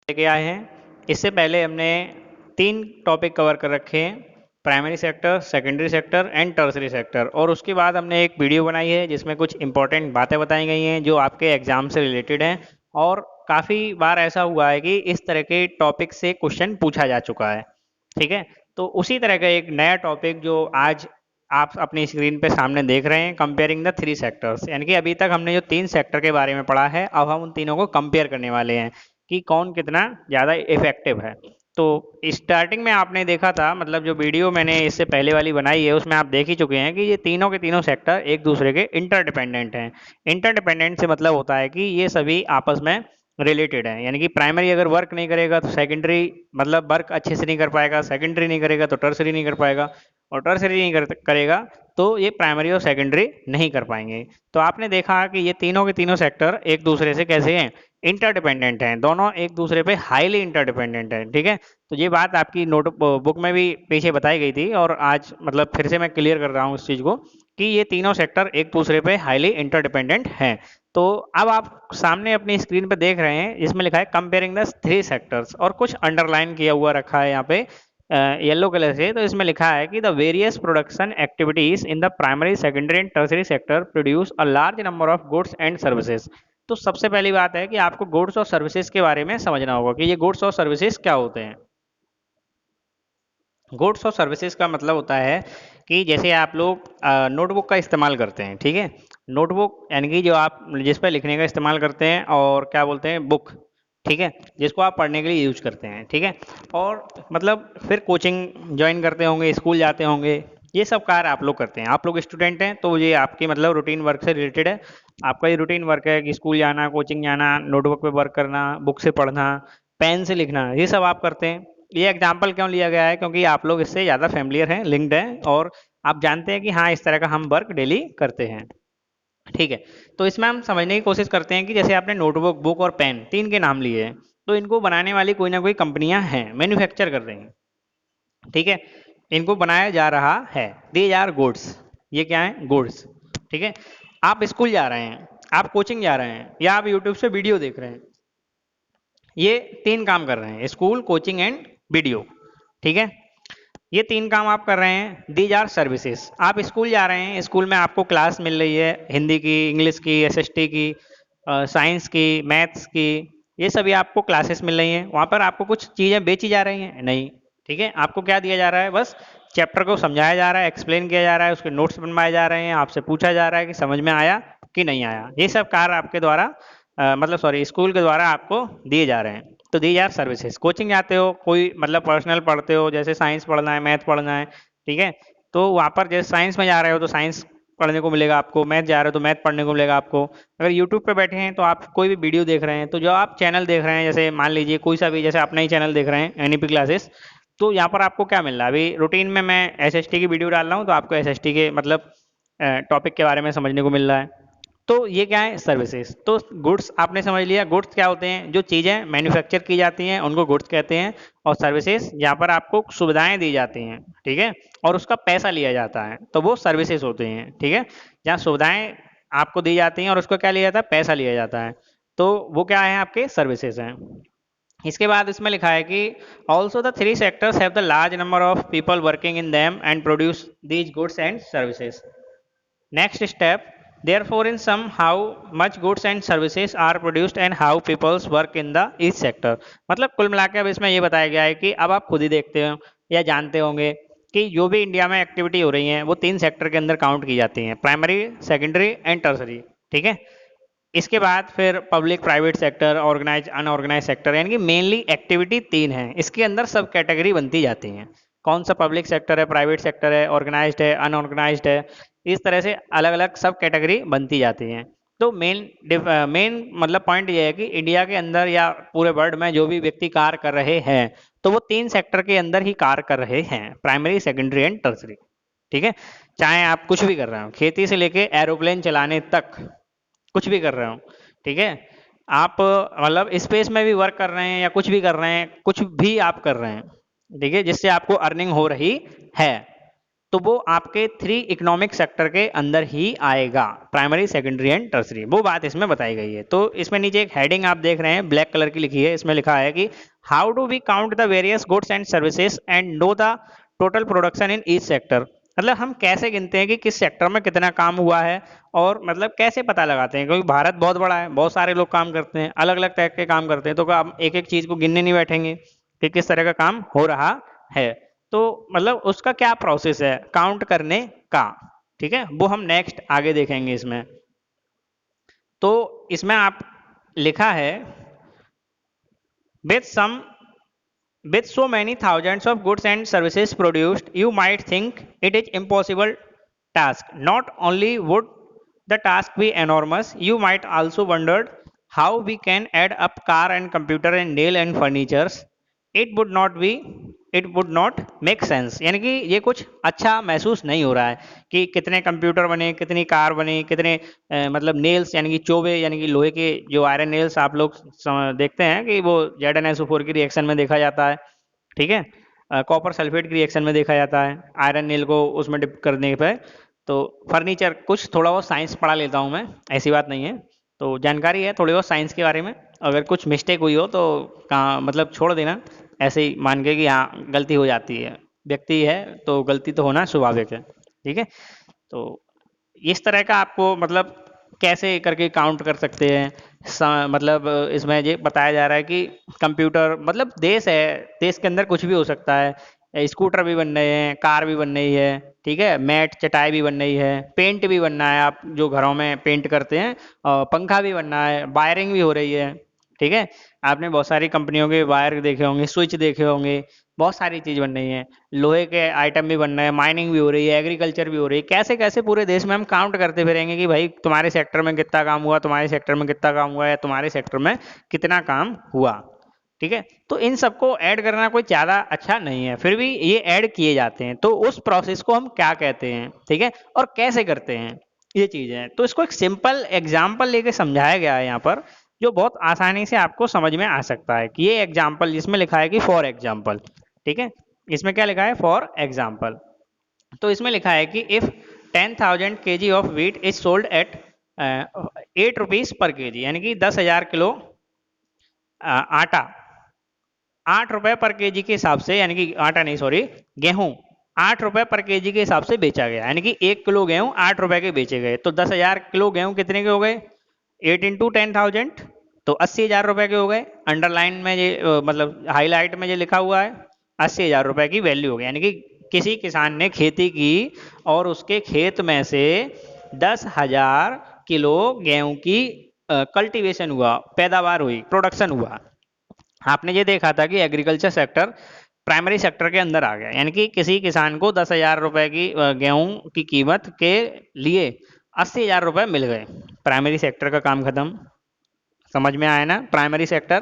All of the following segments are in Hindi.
लेके आए हैं। इससे पहले हमने 3 टॉपिक कवर कर रखे हैं, primary sector, secondary sector and tertiary sector. और उसके बाद हमने एक वीडियो बनाई है जिसमें कुछ इंपॉर्टेंट बातें बताई गई हैं जो आपके एग्जाम से रिलेटेड हैं। और काफ़ी बार ऐसा हुआ है कि इस तरह के टॉपिक से क्वेश्चन पूछा जा चुका है। ठीक है, तो उसी तरह का एक नया टॉपिक जो आज आप अपनी स्क्रीन पे सामने देख रहे हैं, कंपेयरिंग द 3 सेक्टर्स, यानी कि अभी तक हमने जो 3 सेक्टर के बारे में पढ़ा है, अब हम उन तीनों को कंपेयर करने वाले हैं कि कौन कितना ज़्यादा इफेक्टिव है। तो स्टार्टिंग में आपने देखा था, मतलब जो वीडियो मैंने इससे पहले वाली बनाई है उसमें आप देख ही चुके हैं कि ये तीनों के तीनों सेक्टर एक दूसरे के इंटरडिपेंडेंट हैं। इंटरडिपेंडेंट से मतलब होता है कि ये सभी आपस में रिलेटेड है, यानी कि प्राइमरी अगर वर्क नहीं करेगा तो सेकेंडरी मतलब वर्क अच्छे से नहीं कर पाएगा, सेकेंडरी नहीं करेगा तो टर्सरी नहीं कर पाएगा, और टर्सरी नहीं करेगा तो ये प्राइमरी और सेकेंडरी नहीं कर पाएंगे। तो आपने देखा कि ये तीनों के तीनों सेक्टर एक दूसरे से कैसे हैं, इंटरडिपेंडेंट हैं, दोनों एक दूसरे पे हाईली इंटरडिपेंडेंट हैं। ठीक है, तो ये बात आपकी नोट बुक में भी पीछे बताई गई थी और आज मतलब फिर से मैं क्लियर कर रहा हूँ इस चीज़ को कि ये तीनों सेक्टर एक दूसरे पे हाईली इंटरडिपेंडेंट हैं। तो अब आप सामने अपनी स्क्रीन पे देख रहे हैं, इसमें लिखा है कंपेयरिंग द 3 सेक्टर्स, और कुछ अंडरलाइन किया हुआ रखा है यहाँ पे येलो कलर से। तो इसमें लिखा है कि the various production activities in the primary, secondary and tertiary sector produce a large number of goods and services. तो सबसे पहली बात है कि आपको गुड्स और सर्विसेज के बारे में समझना होगा कि ये गुड्स और सर्विसेज क्या होते हैं। गुड्स और सर्विसेज का मतलब होता है कि जैसे आप लोग नोटबुक का इस्तेमाल करते हैं, ठीक है, नोटबुक यानी कि जो आप जिस पर लिखने का इस्तेमाल करते हैं, और क्या बोलते हैं, बुक, ठीक है, जिसको आप पढ़ने के लिए यूज करते हैं। ठीक है, और मतलब फिर कोचिंग ज्वाइन करते होंगे, स्कूल जाते होंगे, ये सब कार्य आप लोग करते हैं। आप लोग स्टूडेंट हैं तो ये आपकी मतलब रूटीन वर्क से रिलेटेड है। आपका ये रूटीन वर्क है कि स्कूल जाना, कोचिंग जाना, नोटबुक पे वर्क करना, बुक से पढ़ना, पेन से लिखना, ये सब आप करते हैं। ये एग्जाम्पल क्यों लिया गया है, क्योंकि आप लोग इससे ज़्यादा फैमिलियर हैं, लिंक्ड हैं, और आप जानते हैं कि हाँ इस तरह का हम वर्क डेली करते हैं। ठीक है, तो इसमें हम समझने की कोशिश करते हैं कि जैसे आपने नोटबुक, बुक और पेन 3 के नाम लिए हैं, तो इनको बनाने वाली कोई ना कोई कंपनियां हैं, मैन्युफैक्चर कर रही हैं। ठीक है, इनको बनाया जा रहा है, दीज आर गुड्स, ये क्या है, गुड्स। ठीक है, आप स्कूल जा रहे हैं, आप कोचिंग जा रहे हैं, या आप यूट्यूब से वीडियो देख रहे हैं, ये 3 काम कर रहे हैं, स्कूल, कोचिंग एंड वीडियो। ठीक है, ये 3 काम आप कर रहे हैं, दीज आर सर्विसेज। आप स्कूल जा रहे हैं, स्कूल में आपको क्लास मिल रही है, हिंदी की, इंग्लिश की, एसएसटी की, साइंस की, मैथ्स की, ये सभी आपको क्लासेस मिल रही हैं। वहाँ पर आपको कुछ चीज़ें बेची जा रही हैं, नहीं। ठीक है, आपको क्या दिया जा रहा है, बस चैप्टर को समझाया जा रहा है, एक्सप्लेन किया जा रहा है, उसके नोट्स बनवाए जा रहे हैं, आपसे पूछा जा रहा है कि समझ में आया कि नहीं आया। ये सब कार्य आपके द्वारा मतलब सॉरी स्कूल के द्वारा आपको दिए जा रहे हैं। तो दीज आर सर्विसेज। कोचिंग जाते हो, कोई मतलब पर्सनल पढ़ते हो, जैसे साइंस पढ़ना है, मैथ पढ़ना है, ठीक है, तो वहाँ पर जैसे साइंस में जा रहे हो तो साइंस पढ़ने को मिलेगा आपको, मैथ जा रहे हो तो मैथ पढ़ने को मिलेगा आपको। अगर यूट्यूब पे बैठे हैं तो आप कोई भी वीडियो देख रहे हैं, तो जो आप चैनल देख रहे हैं, जैसे मान लीजिए कोई सा भी, जैसे अपना ही चैनल देख रहे हैं एनईपी क्लासेस, तो यहाँ पर आपको क्या मिल रहा है, अभी रूटीन में मैं एसएसटी की वीडियो डाल रहा हूँ, तो आपको एसएसटी के मतलब टॉपिक के बारे में समझने को मिल रहा है। तो ये क्या है, सर्विसेज। तो गुड्स आपने समझ लिया, गुड्स क्या होते हैं, जो चीज़ें मैन्युफैक्चर की जाती हैं उनको गुड्स कहते हैं। और सर्विसेज जहाँ पर आपको सुविधाएं दी जाती हैं, ठीक है, और उसका पैसा लिया जाता है, तो वो सर्विसेज होते हैं। ठीक है, जहाँ सुविधाएं आपको दी जाती हैं और उसको क्या लिया जाता है, पैसा लिया जाता है, तो वो क्या है, आपके सर्विसेज हैं। इसके बाद इसमें लिखा है कि also the 3 sectors have the large number of people working in them and produce these goods and services. Next step, therefore, in some how much goods and services are produced and how people's work in the each sector। मतलब कुल मिला के अब इसमें ये बताया गया है कि अब आप खुद ही देखते हो या जानते होंगे कि जो भी इंडिया में एक्टिविटी हो रही है वो 3 सेक्टर के अंदर काउंट की जाती हैं, प्राइमरी, सेकेंडरी एंड टर्सरी। ठीक है, इसके बाद फिर public, private sector, organise, unorganise sector, यानी कि मेनली एक्टिविटी 3 है, इसके अंदर सब कैटेगरी बनती जाती हैं। कौन सा पब्लिक सेक्टर है, प्राइवेट सेक्टर है, ऑर्गेनाइज्ड है, अनऑर्गेनाइज्ड है, इस तरह से अलग अलग सब कैटेगरी बनती जाती हैं। तो मेन मतलब पॉइंट ये है कि इंडिया के अंदर या पूरे वर्ल्ड में जो भी व्यक्ति कार्य कर रहे हैं, तो वो 3 सेक्टर के अंदर ही कार्य कर रहे हैं, प्राइमरी, सेकेंडरी एंड टर्सरी। ठीक है, चाहे आप कुछ भी कर रहे हो, खेती से लेके एरोप्लेन चलाने तक कुछ भी कर रहे हो, ठीक है, आप मतलब स्पेस में भी वर्क कर रहे हैं या कुछ भी कर रहे हैं, कुछ भी आप कर रहे हैं, ठीक है, जिससे आपको अर्निंग हो रही है, तो वो आपके 3 इकोनॉमिक सेक्टर के अंदर ही आएगा, प्राइमरी, सेकेंडरी एंड टर्सरी, वो बात इसमें बताई गई है। तो इसमें नीचे एक हेडिंग आप देख रहे हैं ब्लैक कलर की लिखी है, इसमें लिखा है कि how do we count the various goods and services and know the total production in each sector. मतलब हम कैसे गिनते हैं कि किस सेक्टर में कितना काम हुआ है, और मतलब कैसे पता लगाते हैं, क्योंकि भारत बहुत बड़ा है, बहुत सारे लोग काम करते हैं, अलग अलग टाइप के काम करते हैं, तो हम एक एक चीज को गिनने नहीं बैठेंगे कि किस तरह का काम हो रहा है। तो मतलब उसका क्या प्रोसेस है काउंट करने का, ठीक है, वो हम नेक्स्ट आगे देखेंगे इसमें। तो इसमें आप लिखा है with some with so many thousands of goods and services produced, you might think it is impossible task. Not only would the task be enormous, you might also wonder how we can add up car and computer and nail and furnitures. It would not make sense. यानी कि ये कुछ अच्छा महसूस नहीं हो रहा है कि कितने कंप्यूटर बने, कितनी कार बनी, कितने मतलब नेल्स यानी कि चोवे यानी कि लोहे के जो आयरन नेल्स आप लोग देखते हैं कि वो ZnSO4 की रिएक्शन में देखा जाता है, ठीक है, कॉपर सल्फेट की रिएक्शन में देखा जाता है आयरन नेल को उसमें डिप करने पे। तो फर्नीचर कुछ थोड़ा बहुत साइंस पढ़ा लेता हूँ मैं, ऐसी बात नहीं है, तो जानकारी है थोड़ी बहुत साइंस के बारे में। अगर कुछ मिस्टेक हुई हो तो कहाँ मतलब छोड़ देना, ऐसे ही मान के कि हाँ गलती हो जाती है, व्यक्ति है तो गलती तो होना स्वाभाविक है, ठीक है। तो इस तरह का आपको मतलब कैसे करके काउंट कर सकते हैं, मतलब इसमें ये बताया जा रहा है कि कंप्यूटर मतलब देश है, देश के अंदर कुछ भी हो सकता है, स्कूटर भी बन रहे हैं, कार भी बन रही है, ठीक है, मैट चटाई भी बन रही है, पेंट भी बनना है, आप जो घरों में पेंट करते हैं, और पंखा भी बनना है, वायरिंग भी हो रही है, ठीक है। आपने बहुत सारी कंपनियों के वायर देखे होंगे, स्विच देखे होंगे, बहुत सारी चीज बन रही है, लोहे के आइटम भी बन रहे हैं, माइनिंग भी हो रही है, एग्रीकल्चर भी हो रही है। कैसे कैसे पूरे देश में हम काउंट करते फिरेंगे कि भाई तुम्हारे सेक्टर में कितना काम हुआ, तुम्हारे सेक्टर में कितना काम हुआ, या तुम्हारे सेक्टर में कितना काम हुआ, ठीक है। तो इन सबको ऐड करना कोई ज़्यादा अच्छा नहीं है, फिर भी ये ऐड किए जाते हैं। तो उस प्रोसेस को हम क्या कहते हैं, ठीक है, और कैसे करते हैं, ये चीज़ है। तो इसको एक सिंपल एग्जाम्पल लेके समझाया गया है यहाँ पर, जो बहुत आसानी से आपको समझ में आ सकता है कि ये एग्जाम्पल जिसमें लिखा है कि फॉर एग्जाम्पल, ठीक है, इसमें क्या लिखा है फॉर एग्जाम्पल। तो इसमें लिखा है कि if 10,000 kg of wheat is sold at 8 rupees per KG, यानी कि 10,000 किलो आटा 8 रुपए पर केजी के हिसाब से, यानी कि आटा नहीं सॉरी गेहूं 8 रुपए पर केजी के हिसाब से बेचा गया, यानी कि 1 किलो गेहूं 8 रुपए के बेचे गए। तो 10,000 किलो गेहूं कितने के हो गए, 8 इंटू 10,000, तो 80,000 रुपए के हो गए। अंडरलाइन में ये मतलब हाईलाइट में ये लिखा हुआ है 80,000 रुपए की वैल्यू हो गई, यानी कि किसी किसान ने खेती की और उसके खेत में से 10,000 किलो गेहूं की कल्टीवेशन हुआ, पैदावार हुई, प्रोडक्शन हुआ। आपने ये देखा था कि एग्रीकल्चर सेक्टर प्राइमरी सेक्टर के अंदर आ गया, यानी कि किसी किसान को 10,000 रुपए की गेहूं की कीमत के लिए 80,000 रुपए मिल गए, प्राइमरी सेक्टर का काम खत्म। समझ में आया ना, प्राइमरी सेक्टर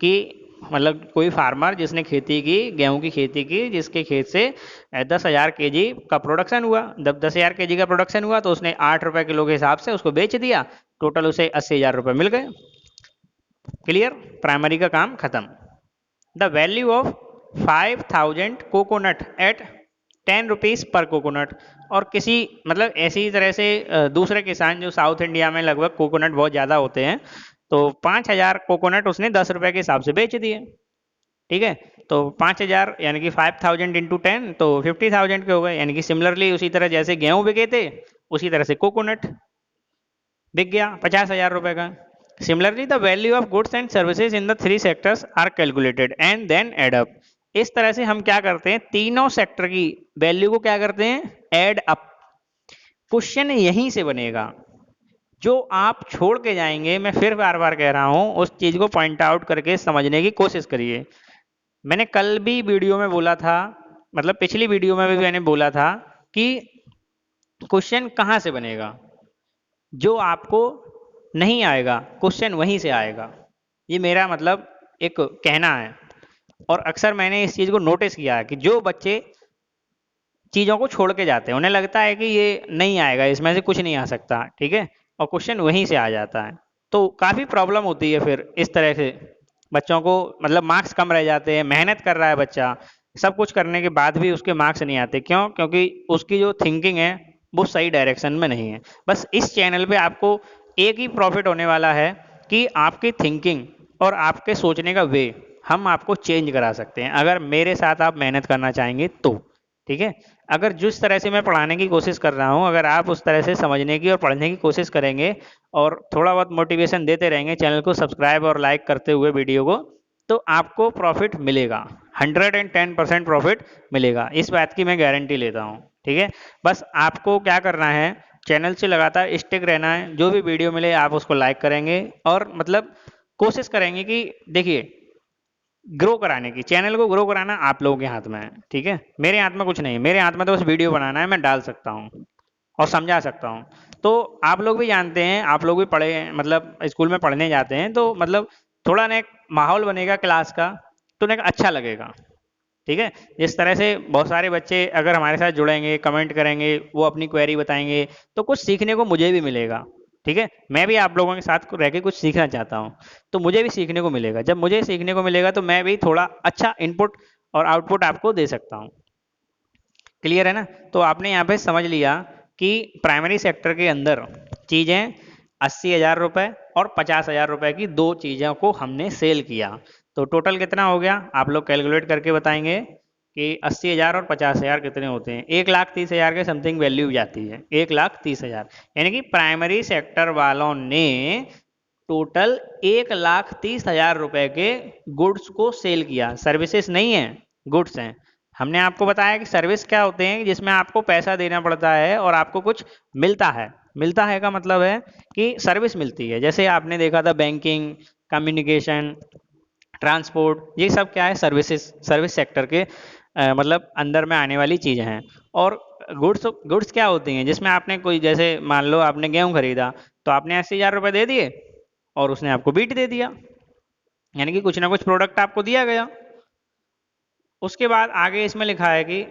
की मतलब कोई फार्मर जिसने खेती की, गेहूं की खेती की, जिसके खेत से 10,000 केजी का प्रोडक्शन हुआ, जब 10,000 केजी का प्रोडक्शन हुआ तो उसने 8 रुपए किलो के हिसाब से उसको बेच दिया, टोटल उसे 80,000 रुपए मिल गए। क्लियर, प्राइमरी का काम खत्म। The value of 5,000 coconut at 10 rupees पर कोकोनट, और किसी मतलब ऐसी तरह से दूसरे किसान जो साउथ इंडिया में लगभग कोकोनट बहुत ज़्यादा होते हैं, तो 5,000 कोकोनट उसने 10 रुपए के हिसाब से बेच दिए, ठीक है। तो 5,000 यानी कि 5,000 इंटू 10 तो 50,000 के हो गए, यानी कि सिमिलरली उसी तरह जैसे गेहूं बिके थे उसी तरह से कोकोनट बिक गया 50,000 रुपए का। Similarly the value of goods and services in the 3 sectors are calculated and then add up. इस तरह से हम क्या करते हैं, तीनों सेक्टर की वैल्यू को क्या करते हैं, एड अप। क्वेश्चन यहीं से बनेगा, जो आप छोड़ के जाएंगे, मैं फिर बार बार कह रहा हूं, उस चीज को पॉइंट आउट करके समझने की कोशिश करिए। मैंने कल भी वीडियो में बोला था, मतलब पिछली वीडियो में भी मैंने बोला था कि क्वेश्चन कहां से बनेगा, जो आपको नहीं आएगा क्वेश्चन वहीं से आएगा, ये मेरा मतलब एक कहना है। और अक्सर मैंने इस चीज़ को नोटिस किया है कि जो बच्चे चीज़ों को छोड़ के जाते हैं, उन्हें लगता है कि ये नहीं आएगा, इसमें से कुछ नहीं आ सकता, ठीक है, और क्वेश्चन वहीं से आ जाता है, तो काफ़ी प्रॉब्लम होती है फिर इस तरह से। बच्चों को मतलब मार्क्स कम रह जाते हैं, मेहनत कर रहा है बच्चा, सब कुछ करने के बाद भी उसके मार्क्स नहीं आते। क्यों? क्योंकि उसकी जो थिंकिंग है वो सही डायरेक्शन में नहीं है। बस इस चैनल पे आपको एक ही प्रॉफिट होने वाला है कि आपकी थिंकिंग और आपके सोचने का वे हम आपको चेंज करा सकते हैं, अगर मेरे साथ आप मेहनत करना चाहेंगे तो। ठीक है? अगर जिस तरह से मैं पढ़ाने की कोशिश कर रहा हूँ, अगर आप उस तरह से समझने की और पढ़ने की कोशिश करेंगे और थोड़ा बहुत मोटिवेशन देते रहेंगे, चैनल को सब्सक्राइब और लाइक करते हुए वीडियो को, तो आपको प्रॉफिट मिलेगा, 110% प्रॉफिट मिलेगा। इस बात की मैं गारंटी लेता हूँ। ठीक है? बस आपको क्या करना है, चैनल से लगातार स्टिक रहना है। जो भी वीडियो मिले आप उसको लाइक करेंगे और मतलब कोशिश करेंगे कि देखिए, ग्रो कराने की, चैनल को ग्रो कराना आप लोगों के हाथ में है। ठीक है? मेरे हाथ में कुछ नहीं है, मेरे हाथ में तो बस वीडियो बनाना है, मैं डाल सकता हूँ और समझा सकता हूँ। तो आप लोग भी जानते हैं, आप लोग भी पढ़े मतलब स्कूल में पढ़ने जाते हैं, तो मतलब थोड़ा ना एक माहौल बनेगा क्लास का, तो ना अच्छा लगेगा। ठीक है? जिस तरह से बहुत सारे बच्चे अगर हमारे साथ जुड़ेंगे, कमेंट करेंगे, वो अपनी क्वेरी बताएंगे, तो कुछ सीखने को मुझे भी मिलेगा। ठीक है? मैं भी आप लोगों के साथ रह के कुछ सीखना चाहता हूँ, तो मुझे भी सीखने को मिलेगा। जब मुझे सीखने को मिलेगा तो मैं भी थोड़ा अच्छा इनपुट और आउटपुट आपको दे सकता हूँ। क्लियर है ना? तो आपने यहाँ पे समझ लिया कि प्राइमरी सेक्टर के अंदर चीज़ें 80,000 रुपये और 50,000 रुपये की दो चीज़ों को हमने सेल किया। तो टोटल कितना हो गया आप लोग कैलकुलेट करके बताएंगे कि 80,000 और 50,000 कितने होते हैं। 1,30,000 के समथिंग वैल्यू जाती है, 1,30,000। यानी कि प्राइमरी सेक्टर वालों ने टोटल 1,30,000 रुपये के गुड्स को सेल किया। सर्विसेज नहीं है, गुड्स हैं। हमने आपको बताया कि सर्विस क्या होते हैं, जिसमें आपको पैसा देना पड़ता है और आपको कुछ मिलता है। मिलता है का मतलब है कि सर्विस मिलती है। जैसे आपने देखा था बैंकिंग, कम्युनिकेशन, ट्रांसपोर्ट, ये सब क्या है, सर्विसेज, सर्विस सेक्टर के मतलब अंदर में आने वाली चीज़ें हैं। और गुड्स, गुड्स क्या होती हैं, जिसमें आपने कोई, जैसे मान लो आपने गेहूँ खरीदा, तो आपने 80,000 रुपये दे दिए और उसने आपको बीट दे दिया, यानी कि कुछ ना कुछ प्रोडक्ट आपको दिया गया। उसके बाद आगे इसमें लिखा है कि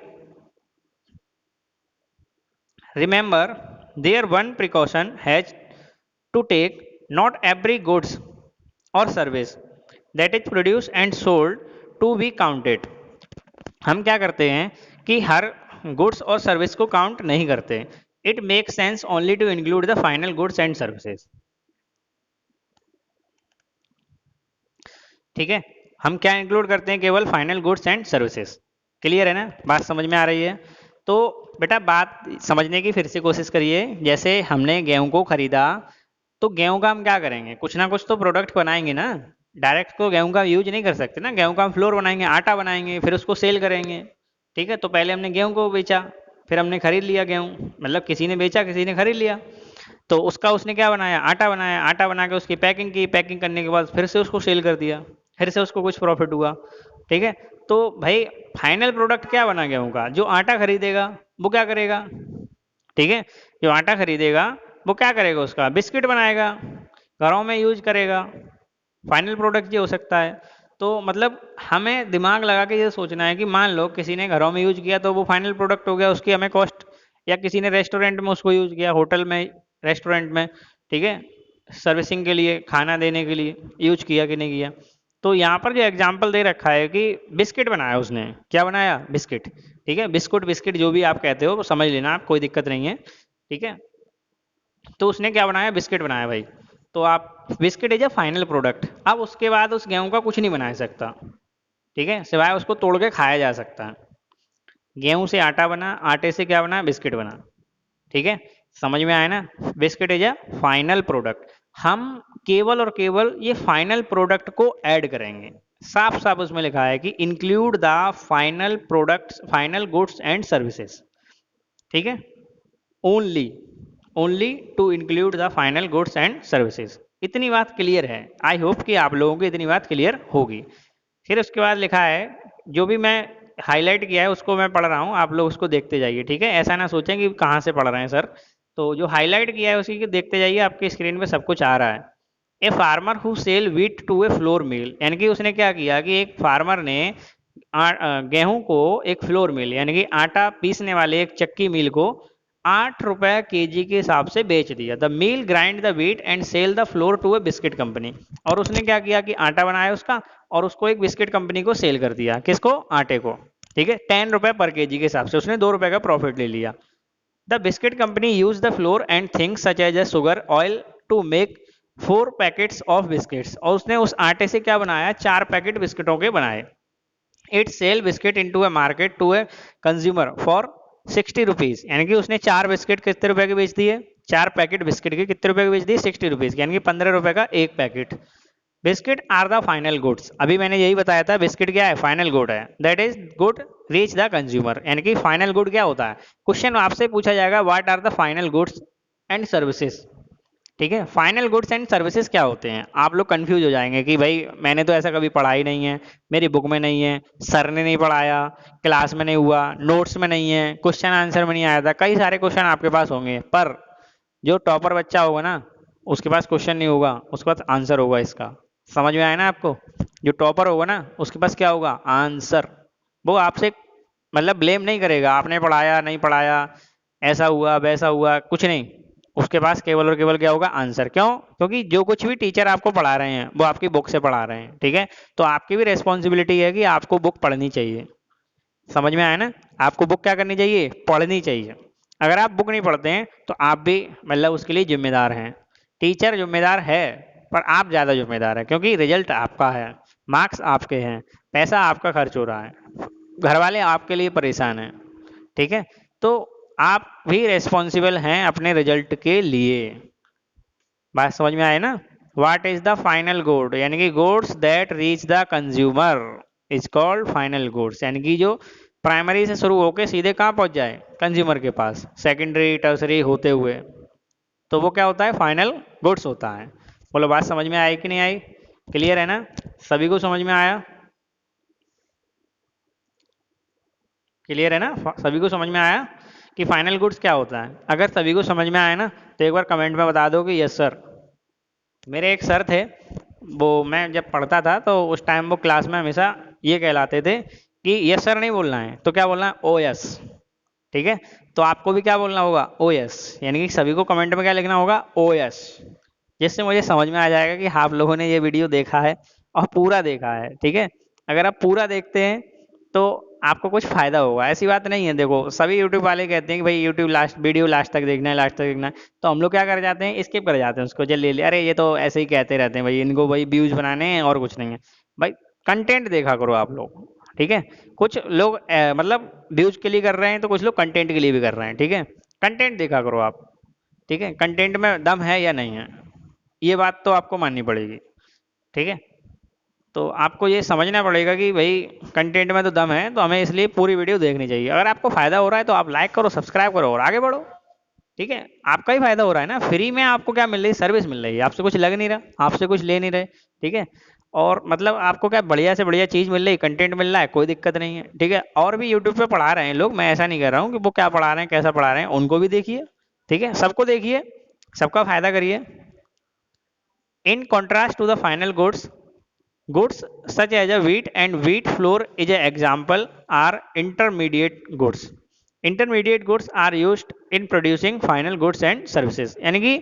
remember there one precaution has to take, not every goods और service that is produce and sold to be counted. हम क्या करते हैं कि हर गुड्स और सर्विस को काउंट नहीं करते। It make sense only to include the final goods and services. ठीक है? हम क्या इंक्लूड करते हैं, केवल final goods and services. Clear है ना? बात समझ में आ रही है? तो बेटा बात समझने की फिर से कोशिश करिए। जैसे हमने गेहूं को खरीदा, तो गेहूं का हम क्या करेंगे, कुछ ना कुछ तो प्रोडक्ट बनाएंगे ना। डायरेक्ट को गेहूं का यूज नहीं कर सकते ना। गेहूं का हम फ्लोर बनाएंगे, आटा बनाएंगे, फिर उसको सेल करेंगे। ठीक है? तो पहले हमने गेहूं को बेचा, फिर हमने खरीद लिया गेहूं, मतलब किसी ने बेचा, किसी ने खरीद लिया, तो उसका उसने क्या बनाया, आटा बनाया। आटा बना के उसकी पैकिंग की, पैकिंग करने के बाद फिर से उसको सेल कर दिया, फिर से उसको कुछ प्रॉफिट हुआ। ठीक है? तो भाई फाइनल प्रोडक्ट क्या बना गेहूं का, जो आटा खरीदेगा वो क्या करेगा? ठीक है? जो आटा खरीदेगा वो क्या करेगा, उसका बिस्किट बनाएगा, घरों में यूज करेगा। फाइनल प्रोडक्ट ये हो सकता है। तो मतलब हमें दिमाग लगा के ये सोचना है कि मान लो किसी ने घरों में यूज किया तो वो फाइनल प्रोडक्ट हो गया, उसकी हमें कॉस्ट, या किसी ने रेस्टोरेंट में उसको यूज किया, होटल में, रेस्टोरेंट में, ठीक है, सर्विसिंग के लिए, खाना देने के लिए यूज किया कि नहीं किया। तो यहाँ पर जो एग्जाम्पल दे रखा है कि बिस्किट बनाया उसने, क्या बनाया, बिस्किट। ठीक है? बिस्कुट, बिस्किट जो भी आप कहते हो वो समझ लेना आप, कोई दिक्कत नहीं है। ठीक है? तो उसने क्या बनाया, बिस्किट बनाया भाई। तो आप, biscuit is a final product. अब उसके बाद उस गेहूं का कुछ नहीं बना सकता। ठीक है? सिवाय उसको तोड़ के खाया जा सकता है। गेहूं से आटा बना, आटे से क्या बना, बिस्किट बना। ठीक है? समझ में आया ना? Biscuit is a final product. हम केवल और केवल ये फाइनल प्रोडक्ट को ऐड करेंगे। साफ साफ उसमें लिखा है कि include the final products, final goods and services. ठीक है? Only, only to include the final goods and services. इतनी बात क्लियर है? आई होप कि आप लोगों को इतनी बात क्लियर होगी। फिर उसके बाद लिखा है, जो भी मैं हाईलाइट किया है उसको मैं पढ़ रहा हूँ, आप लोग उसको देखते जाइए। ठीक है? ऐसा ना सोचें कि कहाँ से पढ़ रहे हैं सर। तो जो हाईलाइट किया है उसी को देखते जाइए, आपकी स्क्रीन पे सब कुछ आ रहा है। A farmer who sell wheat to a flour mill, यानी कि उसने क्या किया कि एक फार्मर ने गेहूं को एक फ्लोर मिल, यानी कि आटा पीसने वाले एक चक्की मिल को 8 रुपए केजी के हिसाब से बेच दिया। The mill grind the wheat and sell the flour to a biscuit company. और उसने क्या किया कि आटा बनाया उसका और उसको एक बिस्किट कंपनी को सेल कर दिया। किसको? आटे को। ठीक है, 10 रुपए पर केजी के हिसाब से उसने 2 रुपए का प्रॉफिट ले लिया। The biscuit company use the flour and things such as a sugar oil to make 4 packets of biscuits, और उसने उस आटे से क्या बनाया, 4 पैकेट बिस्किटों के बनाए। It sell biscuit into a market to a consumer for 60 rupees, यानी कि उसने 4 बिस्किट कितने रुपए के बेच दिए, 4 पैकेट बिस्किट के कितने रुपए के बेच दिए, 60 रुपीज, यानी कि 15 रुपए का एक पैकेट। Biscuit are the final goods, अभी मैंने यही बताया था बिस्किट क्या है, फाइनल गुड है, that is good reach the consumer, यानी कि फाइनल गुड क्या होता है। क्वेश्चन आपसे पूछा जाएगा what are the final goods and services, ठीक है, फाइनल गुड्स एंड सर्विसेज क्या होते हैं। आप लोग कंफ्यूज हो जाएंगे कि भाई मैंने तो ऐसा कभी पढ़ा ही नहीं है, मेरी बुक में नहीं है, सर ने नहीं पढ़ाया, क्लास में नहीं हुआ, नोट्स में नहीं है, क्वेश्चन आंसर में नहीं आया था। कई सारे क्वेश्चन आपके पास होंगे, पर जो टॉपर बच्चा होगा ना उसके पास क्वेश्चन नहीं होगा, उसके पास आंसर होगा इसका। समझ में आया ना आपको, जो टॉपर होगा ना उसके पास क्या होगा, आंसर। वो आपसे मतलब ब्लेम नहीं करेगा, आपने पढ़ाया नहीं पढ़ाया, ऐसा हुआ वैसा हुआ, कुछ नहीं, उसके पास केवल और केवल क्या होगा, आंसर। क्यों, क्योंकि जो कुछ भी टीचर आपको पढ़ा रहे हैं वो आपकी बुक से पढ़ा रहे हैं, ठीक है, तो आपकी भी रेस्पॉन्सिबिलिटी है कि आपको बुक पढ़नी चाहिए। समझ में आया ना, आपको बुक क्या करनी चाहिए, पढ़नी चाहिए। अगर आप बुक नहीं पढ़ते हैं तो आप भी मतलब उसके लिए जिम्मेदार हैं। टीचर जिम्मेदार है पर आप ज़्यादा जिम्मेदार है, क्योंकि रिजल्ट आपका है, मार्क्स आपके हैं, पैसा आपका खर्च हो रहा है, घर वाले आपके लिए परेशान हैं, ठीक है, तो आप भी रेस्पॉन्सिबल हैं अपने रिजल्ट के लिए। बात समझ में आए ना। What is the final good, यानी कि goods that reach the consumer is called final goods, यानी कि जो प्राइमरी से शुरू होके सीधे कहाँ पहुंच जाए, कंज्यूमर के पास, सेकेंडरी टर्सरी होते हुए, तो वो क्या होता है, फाइनल गुड्स होता है। बोलो बात समझ में आई कि नहीं आई, क्लियर है ना, सभी को समझ में आया, क्लियर है ना, सभी को समझ में आया कि फाइनल गुड्स क्या होता है। अगर सभी को समझ में आया ना तो एक बार कमेंट में बता दो कि यस सर। मेरे एक सर थे, वो मैं जब पढ़ता था तो उस टाइम वो क्लास में हमेशा ये कहलाते थे कि यस सर नहीं बोलना है तो क्या बोलना है, ओ यस, ठीक है, तो आपको भी क्या बोलना होगा, ओ यस, यानी कि सभी को कमेंट में क्या लिखना होगा, ओ यस, जिससे मुझे समझ में आ जाएगा कि आप लोगों ने ये वीडियो देखा है और पूरा देखा है, ठीक है। अगर आप पूरा देखते हैं तो आपको कुछ फायदा होगा, ऐसी बात नहीं है। देखो सभी यूट्यूब वाले कहते हैं कि भाई यूट्यूब लास्ट वीडियो लास्ट तक देखना है, लास्ट तक देखना है, तो हम लोग क्या कर जाते हैं, स्किप कर जाते हैं उसको, जल्दी ले अरे ये तो ऐसे ही कहते रहते हैं भाई, इनको भाई व्यूज बनाने हैं और कुछ नहीं है। भाई कंटेंट देखा करो आप लोग, ठीक है। कुछ लोग मतलब व्यूज के लिए कर रहे हैं तो कुछ लोग कंटेंट के लिए भी कर रहे हैं, ठीक है। कंटेंट देखा करो आप, ठीक है, कंटेंट में दम है या नहीं है, ये बात तो आपको माननी पड़ेगी, ठीक है। तो आपको ये समझना पड़ेगा कि भाई कंटेंट में तो दम है, तो हमें इसलिए पूरी वीडियो देखनी चाहिए। अगर आपको फायदा हो रहा है तो आप लाइक करो, सब्सक्राइब करो और आगे बढ़ो, ठीक है। आपका ही फायदा हो रहा है ना, फ्री में आपको क्या मिल रही है, सर्विस मिल रही है, आपसे कुछ लग नहीं रहा, आपसे कुछ ले नहीं रहे, ठीक है। और मतलब आपको क्या बढ़िया से बढ़िया चीज़ मिल रही है, कंटेंट मिल रहा है, कोई दिक्कत नहीं है, ठीक है। और भी यूट्यूब पे पढ़ा रहे हैं लोग, मैं ऐसा नहीं कर रहा हूँ कि वो क्या पढ़ा रहे हैं कैसा पढ़ा रहे हैं, उनको भी देखिए, ठीक है, सबको देखिए, सबका फायदा करिए। In contrast to the final goods, goods such as a wheat and wheat flour is an example are intermediate goods. Intermediate goods are used in producing final goods and services, यानी कि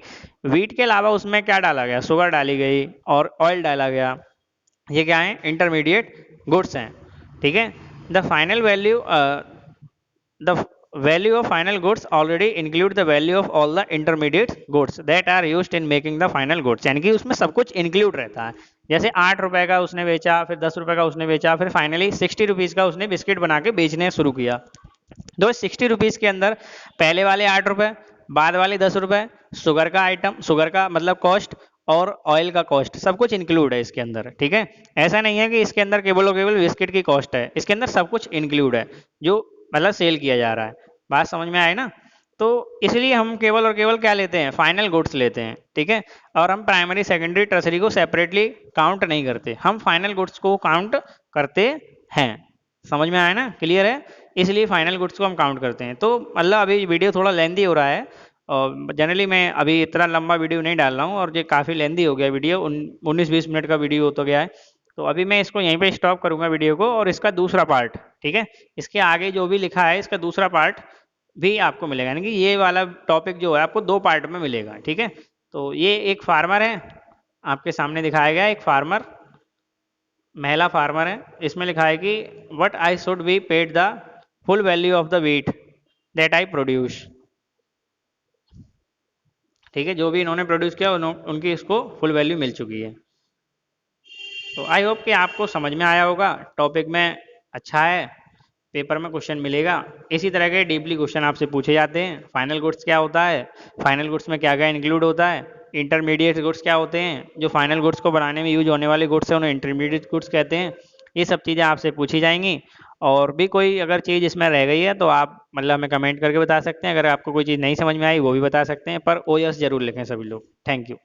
wheat के अलावा उसमें क्या डाला गया, शुगर डाली गई और ऑयल डाला गया, ये क्या है, इंटरमीडिएट गुड्स हैं, ठीक है। The final value the value of final goods already include the value of all the intermediate goods that are used in making the final goods, यानी कि उसमें सब कुछ इंक्लूड रहता है। जैसे 8 रुपए का उसने बेचा, फिर 10 रुपए का उसने बेचा, फिर फाइनली 60 रुपीज़ का उसने बिस्किट बना के बेचने शुरू किया। तो 60 रुपीज़ के अंदर पहले वाले 8 रुपए, बाद वाले 10 रुपए, शुगर का आइटम, शुगर का मतलब कॉस्ट, और ऑयल का कॉस्ट, सब कुछ इंक्लूड है इसके अंदर, ठीक है। ऐसा नहीं है कि इसके अंदर केवल और केवल बिस्किट की कॉस्ट है, इसके अंदर सब कुछ इंक्लूड है जो मतलब सेल किया जा रहा है। बात समझ में आए ना, तो इसलिए हम केवल और केवल क्या लेते हैं, फाइनल गुड्स लेते हैं, ठीक है। और हम प्राइमरी सेकेंडरी टर्सरी को सेपरेटली काउंट नहीं करते, हम फाइनल गुड्स को काउंट करते हैं। समझ में आया ना, क्लियर है, इसलिए फाइनल गुड्स को हम काउंट करते हैं। तो मतलब अभी वीडियो थोड़ा लेंदी हो रहा है, और जनरली मैं अभी इतना लंबा वीडियो नहीं डाल रहा हूँ, और ये काफ़ी लेंदी हो गया वीडियो, 19-20 मिनट का वीडियो हो तो गया है। तो अभी मैं इसको यहीं पे स्टॉप करूंगा वीडियो को, और इसका दूसरा पार्ट, ठीक है, इसके आगे जो भी लिखा है इसका दूसरा पार्ट भी आपको मिलेगा, यानी कि ये वाला टॉपिक जो है आपको 2 पार्ट में मिलेगा, ठीक है। तो ये एक फार्मर है, आपके सामने दिखाया गया एक फार्मर, महिला फार्मर है, इसमें लिखा है कि what I should be paid the full value of the wheat that I produce. ठीक है, जो भी इन्होंने प्रोड्यूस किया उनकी इसको फुल वैल्यू मिल चुकी है। तो आई होप कि आपको समझ में आया होगा, टॉपिक में अच्छा है, पेपर में क्वेश्चन मिलेगा। इसी तरह के डीपली क्वेश्चन आपसे पूछे जाते हैं। फाइनल गुड्स क्या होता है, फाइनल गुड्स में क्या क्या इंक्लूड होता है, इंटरमीडिएट गुड्स क्या होते हैं, जो फाइनल गुड्स को बनाने में यूज होने वाले गुड्स हैं उन्हें इंटरमीडिएट गुड्स कहते हैं। ये सब चीज़ें आपसे पूछी जाएंगी। और भी कोई अगर चीज़ इसमें रह गई है तो आप मतलब हमें कमेंट करके बता सकते हैं। अगर आपको कोई चीज़ नहीं समझ में आई वो भी बता सकते हैं, पर ओ यस जरूर लिखें सभी लोग। Thank you.